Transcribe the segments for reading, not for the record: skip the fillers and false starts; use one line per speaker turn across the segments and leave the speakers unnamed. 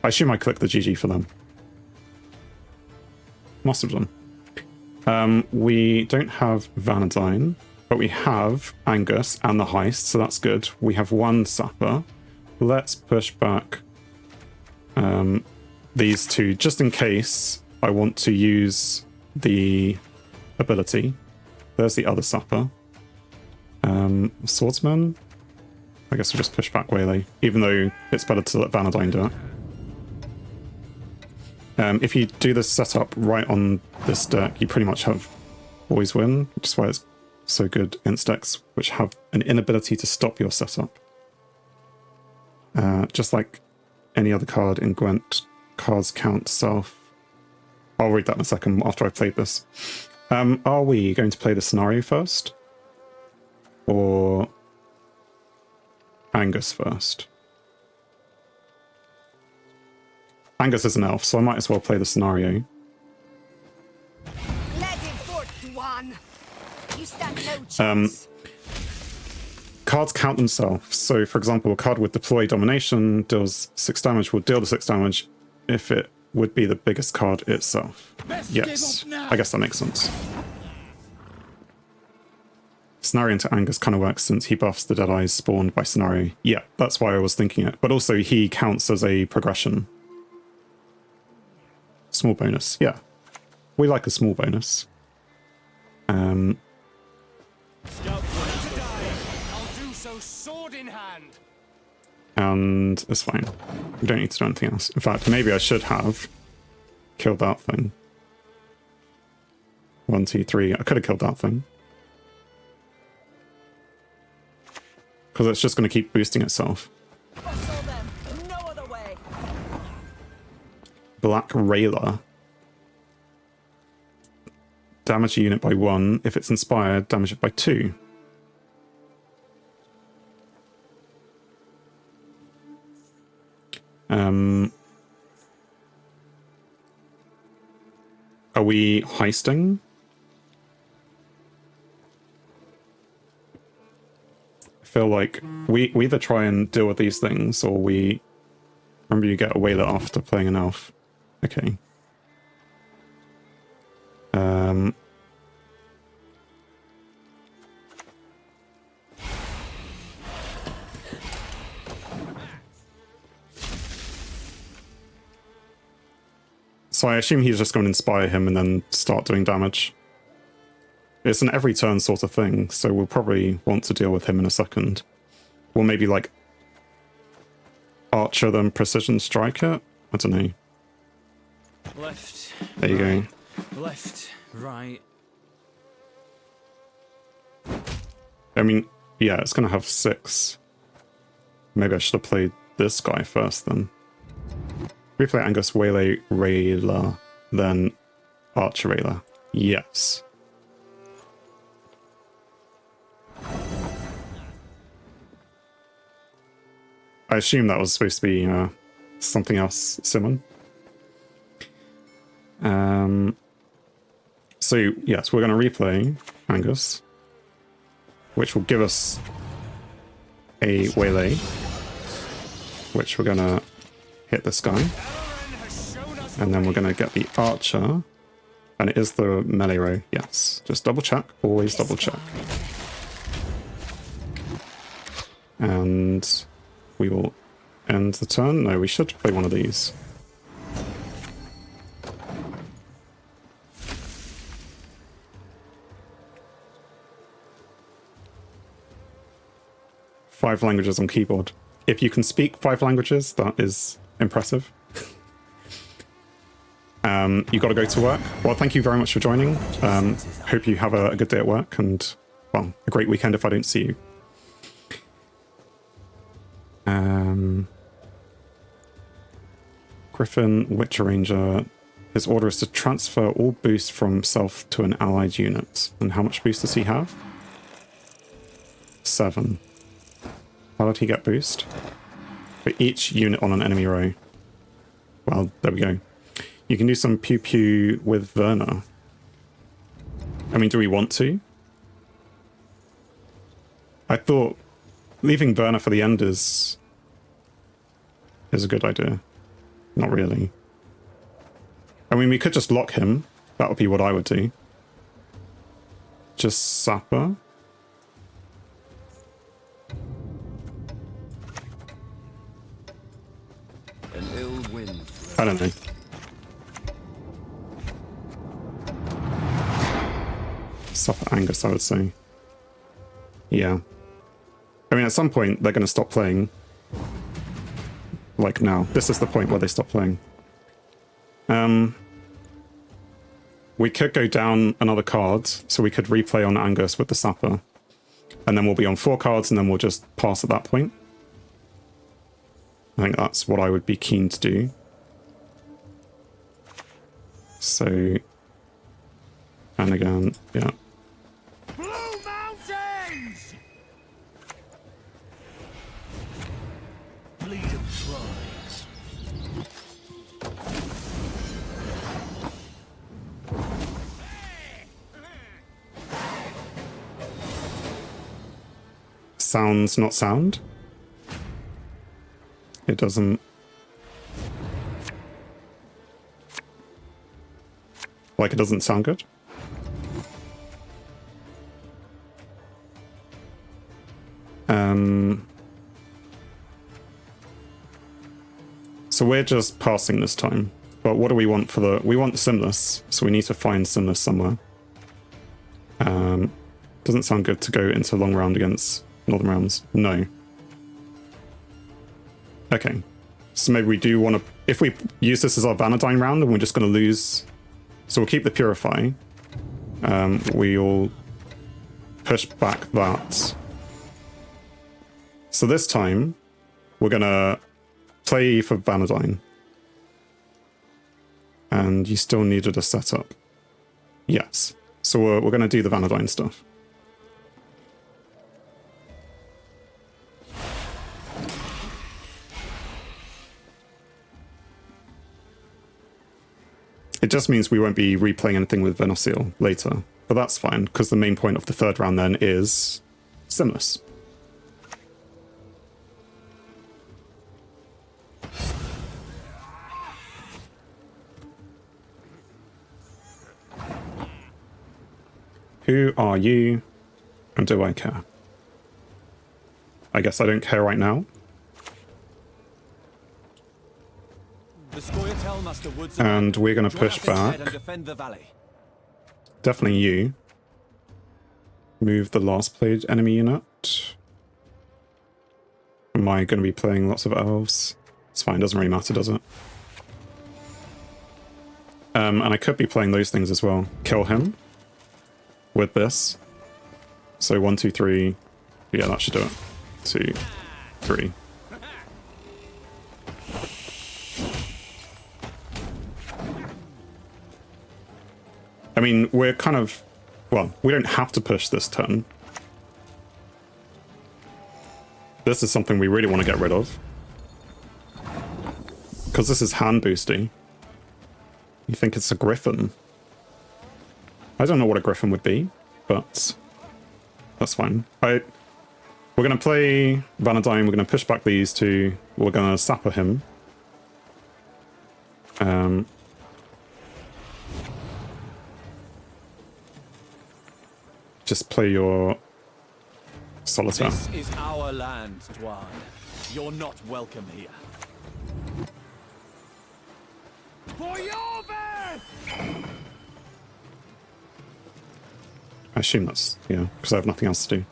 I assume I clicked the GG for them. Must have done. We don't have Vanadine, but we have Angus and the Heist, so that's good. We have one Sapper. Let's push back these two, just in case I want to use the ability. There's the other Sapper. Swordsman? I guess we'll just push back Waylay, even though it's better to let Vanadine do it. If you do this setup right on this deck, you pretty much have always win, which is why it's so good against decks which have an inability to stop your setup. Just like any other card in Gwent, cards count self. I'll read that in a second after I've played this. Are we going to play the scenario first? Or Angus first? Angus is an elf, so I might as well play the scenario.
You stand no chance.
Cards count themselves. So, for example, a card with Deploy Domination deals 6 damage will deal the 6 damage if it would be the biggest card itself. Yes, I guess that makes sense. Scenario into Angus kind of works since he buffs the Deadeyes spawned by Scenario. Yeah, that's why I was thinking it. But also he counts as a progression. Small bonus, yeah. We like a small bonus. And it's fine. We don't need to do anything else. In fact, maybe I should have killed that thing. 1, 2, 3. I could have killed that thing. Because it's just going to keep boosting itself.
No other way.
Black Railer. Damage a unit by 1. If it's inspired, damage it by 2. Are we heisting? I feel like we either try and deal with these things, or we... Remember, you get a Waylays after playing an elf. Okay. So I assume he's just going to inspire him and then start doing damage. It's an every turn sort of thing, so we'll probably want to deal with him in a second. Or maybe like Archer then Precision Strike it? I don't know.
Left.
There you
right,
go.
Left, right.
I mean, yeah, it's going to have 6. Maybe I should have played this guy first then. We play Angus Waylay-lay-lay, then Archer Railer. Yes. I assume that was supposed to be something else, Simon. So, yes, we're going to replay Angus, which will give us a Waylay, which we're going to hit this guy. And then we're going to get the Archer. And it is the melee row, yes. Just double check, always double check. And we will end the turn. No, we should play one of these. Five languages on keyboard. If you can speak 5 languages, that is impressive. You got to go to work. Well, thank you very much for joining. Hope you have a good day at work and, well, a great weekend if I don't see you. Griffin, Witcher Ranger. His order is to transfer all boost from self to an allied unit. And how much boost does he have? 7. How did he get boost? For each unit on an enemy row. Well, there we go. You can do some pew pew with Werner. I mean, do we want to? I thought leaving Werner for the end is a good idea. Not really. I mean, we could just lock him. That would be what I would do. Just Sapper.
An ill wind.
I don't know. Sapper Angus, I would say. Yeah. I mean, at some point, they're going to stop playing. Like now. This is the point where they stop playing. We could go down another card, so we could replay on Angus with the Sapper. And then we'll be on 4 cards, and then we'll just pass at that point. I think that's what I would be keen to do. So... And again, yeah.
Blue Mountains! Bleed of Troys.
Sounds not sound. It doesn't... Like it doesn't sound good? So we're just passing this time. But what do we want for the... We want Simless, so we need to find Simless somewhere. Doesn't sound good to go into long round against Northern Realms. No. Okay. So maybe we do want to... If we use this as our Vanadine round, then we're just going to lose... So we'll keep the Purify. We'll push back that. So this time, we're going to play for Vanadine. And you still needed a setup. Yes. So we're going to do the Vanadine stuff. It just means we won't be replaying anything with Venosil later. But that's fine, because the main point of the 3rd round then is Simless. Who are you, and do I care? I guess I don't care right now. And we're going to push back. Definitely you. Move the last played enemy unit. Am I going to be playing lots of elves? It's fine, doesn't really matter, does it? And I could be playing those things as well. Kill him. With this. So 1, 2, 3. Yeah, that should do it. 2, 3. I mean, we're kind of... Well, we don't have to push this turn. This is something we really want to get rid of. Because this is hand boosting. You think it's a Griffin? I don't know what a Griffin would be, but that's fine. We're going to play Vanadine, we're going to push back these two, we're going to Sapper him. Just play your Solitaire.
This is our land, Dwan. You're not welcome here.
For your bed!
I assume that's, yeah, because I have nothing else to do.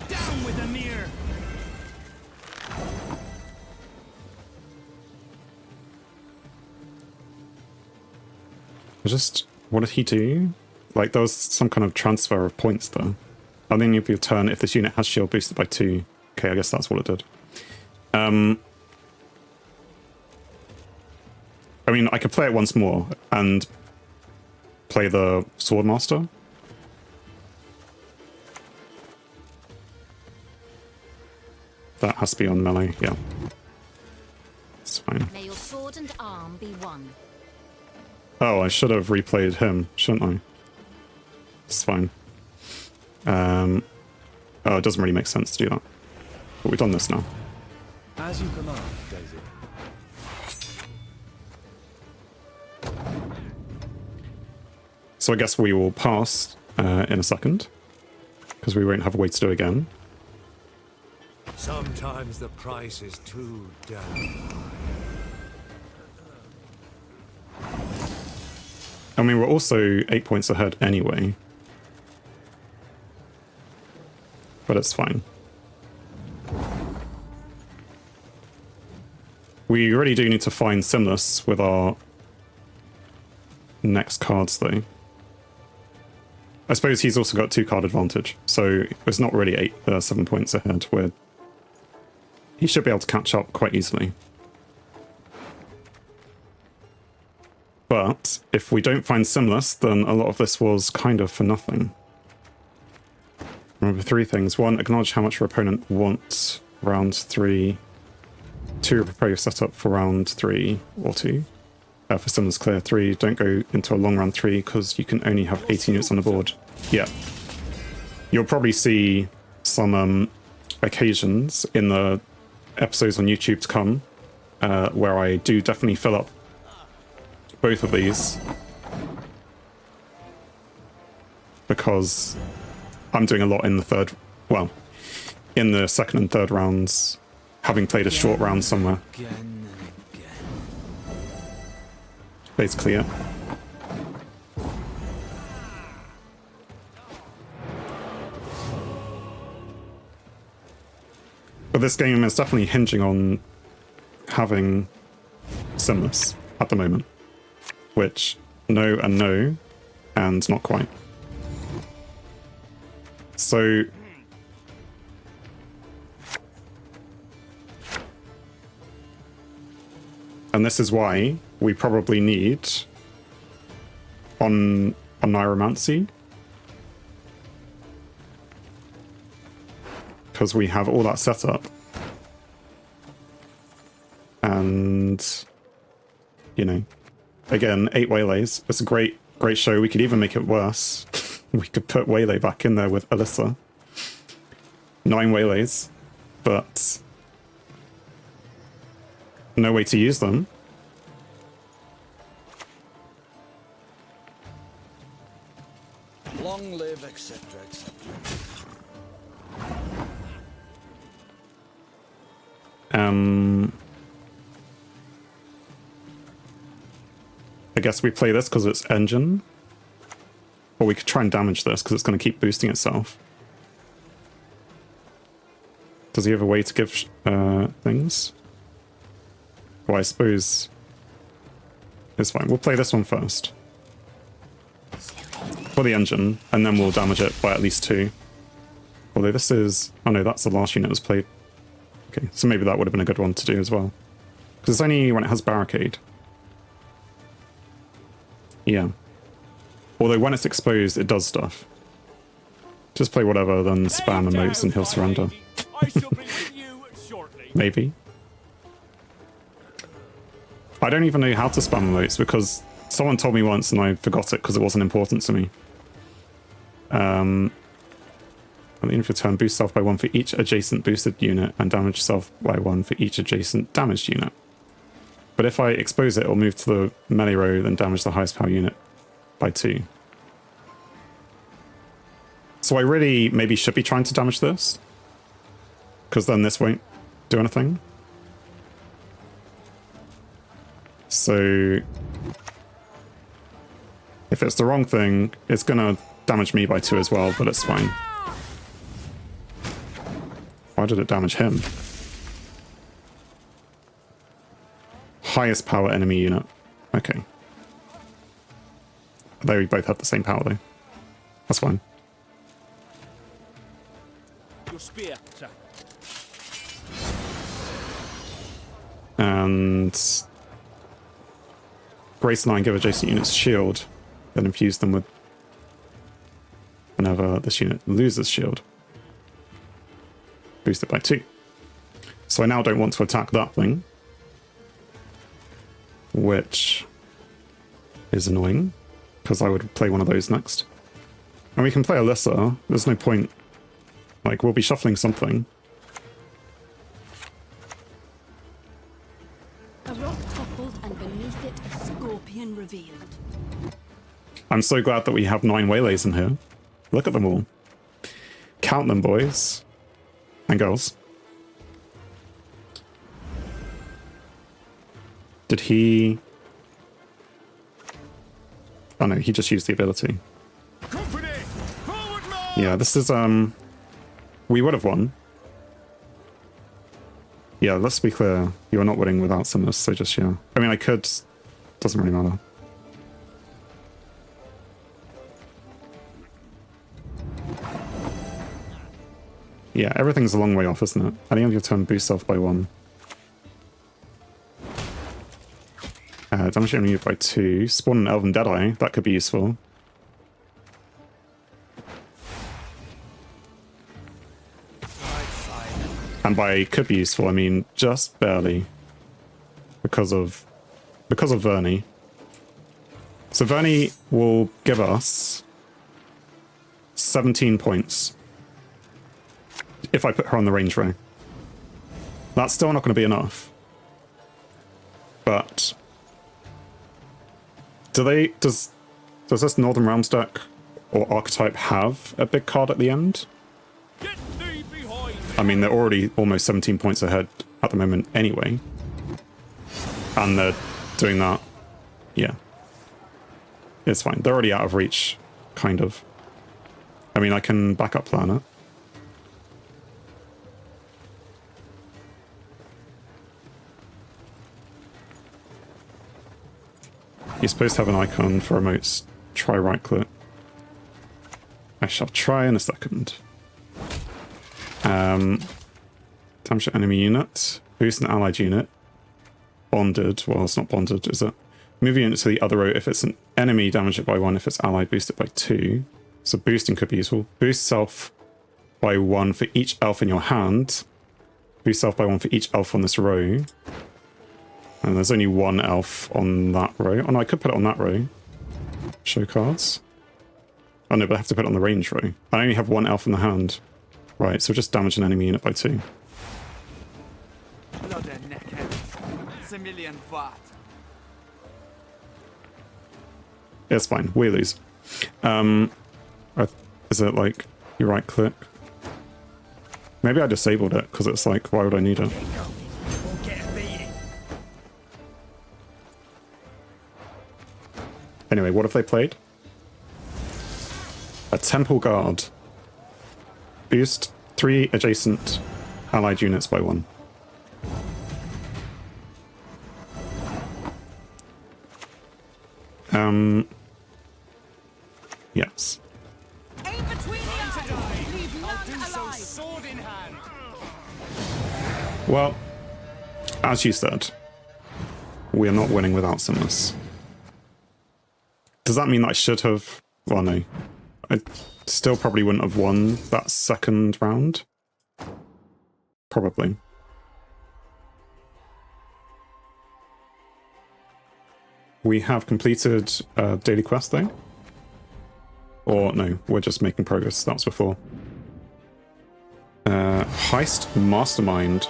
Down with the mirror!
Just, what did he do? Like, there was some kind of transfer of points there. At the end of your turn, if this unit has shield boosted by 2. Okay, I guess that's what it did. I mean, I could play it once more and play the Swordmaster. That has to be on melee, yeah. It's fine.
May your sword and arm be one.
Oh, I should have replayed him, shouldn't I? It's fine. Oh, it doesn't really make sense to do that. But we've done this now.
As you command, Daisy.
So I guess we will pass in a second, because we won't have a way to do it again.
Sometimes the price is too damn.
I mean, we're also 8 points ahead anyway. But it's fine. We really do need to find Simless with our next cards, though. I suppose he's also got 2-card advantage, so it's not really 7 points ahead. He should be able to catch up quite easily. But if we don't find Simless, then a lot of this was kind of for nothing. Remember 3 things. 1, acknowledge how much your opponent wants round 3. 2, prepare your setup for round 3 or 2. For Simless clear. 3, don't go into a long round 3 because you can only have 18 units on the board. Yeah. You'll probably see some occasions in the episodes on YouTube to come where I do definitely fill up both of these, because I'm doing a lot in the in the second and third rounds, having played a short round somewhere. Basically, yeah. But this game is definitely hinging on having Simless at the moment. Which, no and no, and not quite. So... And this is why we probably need on Neuromancy. Because we have all that set up. And, you know, again, 8 Waylays. It's a great show. We could even make it worse. We could put Waylay back in there with Alyssa. 9 Waylays. But no way to use them.
Long live, etc., etc.
I guess we play this because it's engine. Or we could try and damage this because it's going to keep boosting itself. Does he have a way to give things? Well, I suppose it's fine. We'll play this one first. For the engine, and then we'll damage it by at least 2. Although this is... Oh no, that's the last unit that was played. Okay, so maybe that would have been a good one to do as well. Because it's only when it has barricade. Yeah. Although when it's exposed, it does stuff. Just play whatever, then spam emotes and he'll surrender.
I shall be with you shortly.
Maybe. I don't even know how to spam emotes because someone told me once and I forgot it because it wasn't important to me. At the end of your turn, boost self by 1 for each adjacent boosted unit and damage self by 1 for each adjacent damaged unit. But if I expose it, it'll move to the melee row, then damage the highest power unit by 2. So I really maybe should be trying to damage this, because then this won't do anything. So if it's the wrong thing, it's gonna damage me by 2 as well, but it's fine. Why did it damage him? Highest power enemy unit. Okay. They both have the same power though. That's fine.
Your spear, sir.
And Grace 9 give adjacent units shield, then infuse them with whenever this unit loses shield. Boost it by 2. So I now don't want to attack that thing, which is annoying, because I would play one of those next. And we can play Alyssa. There's no point. Like, we'll be shuffling something.
A rock toppled and beneath it a scorpion revealed.
I'm so glad that we have 9 Waylays in here. Look at them all. Count them, boys. And girls. Did he... Oh no, he just used the ability.
Company, forward march!
Yeah, this is, we would have won. Yeah, let's be clear. You're not winning without Simus, so just, yeah. I mean, I could. Doesn't really matter. Yeah, everything's a long way off, isn't it? At the end of your turn, boost self by 1. Damage enemy by 2. Spawn an Elven Deadeye. That could be useful. And by could be useful, I mean just barely. Because of Vernie. So Vernie will give us 17 points. If I put her on the range row. That's still not going to be enough. But does this Northern Realms deck or archetype have a big card at the end?
Get thee behind me!
I mean, they're already almost 17 points ahead at the moment anyway. And they're doing that. Yeah. It's fine. They're already out of reach, kind of. I mean, I can back up plan it. You're supposed to have an icon for remotes. Try right click. I shall try in a second. Damage an enemy unit. Boost an allied unit. Bonded. Well, it's not bonded, is it? Move your unit to the other row. If it's an enemy, damage it by 1. If it's allied, boost it by 2. So boosting could be useful. Boost self by 1 for each elf in your hand. Boost self by 1 for each elf on this row. And there's only 1 elf on that row. Oh no, I could put it on that row. Show cards. Oh no, but I have to put it on the range row. I only have 1 elf in the hand. Right, so just damage an enemy unit by 2.
Blood and neckheads. It's a million watt.
It's fine. We lose. Is it like you right click? Maybe I disabled it because it's like, why would I need it? Anyway, what have they played? A Temple Guard. Boost 3 adjacent allied units by 1. Yes.
Aim between the eyes. Leave none
I'll do so
alive.
sword in hand.
Well, as you said, we are not winning without Simus. Does that mean that I should have... Well, no. I still probably wouldn't have won that second round. Probably. We have completed daily quest, though. Or, no, we're just making progress. That was before. Heist Mastermind.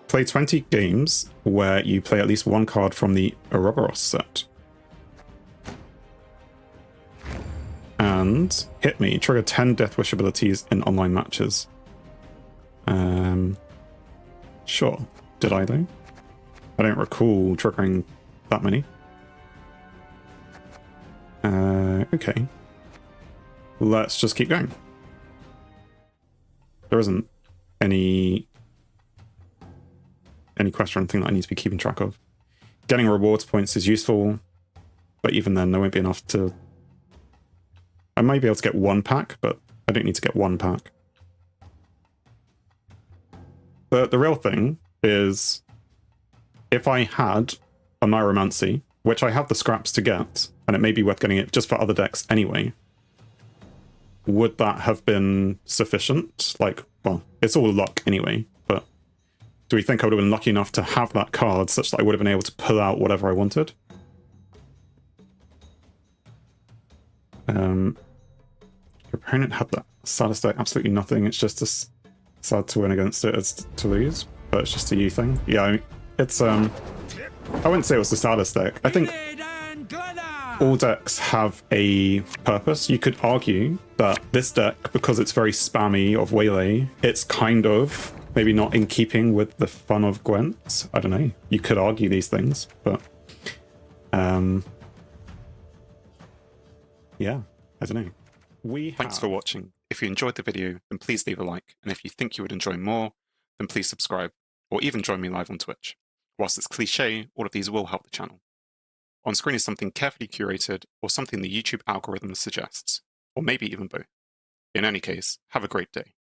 Play 20 games where you play at least 1 card from the Ouroboros set. And hit me. Trigger 10 Death Wish abilities in online matches. Sure. Did I, though? I don't recall triggering that many. Okay. Let's just keep going. There isn't any quest or anything that I need to be keeping track of. Getting rewards points is useful, but even then there won't be enough to... I might be able to get 1 pack, but I don't need to get 1 pack. But the real thing is, if I had a Neuromancy, which I have the scraps to get, and it may be worth getting it just for other decks anyway, would that have been sufficient? Like, well, it's all luck anyway, but do we think I would have been lucky enough to have that card such that I would have been able to pull out whatever I wanted? Your opponent had that saddest deck, absolutely nothing. It's just as sad to win against it as to lose, but it's just a you thing. Yeah, I mean, it's I wouldn't say it was the saddest deck. I think all decks have a purpose. You could argue that this deck, because it's very spammy of Waylay, it's kind of maybe not in keeping with the fun of Gwent. I don't know. You could argue these things, but yeah, I don't know. Thanks for watching. If you enjoyed the video, then please leave a like, and if you think you would enjoy more, then please subscribe, or even join me live on Twitch. Whilst it's cliche, all of these will help the channel. On screen is something carefully curated, or something the YouTube algorithm suggests, or maybe even both. In any case, have a great day.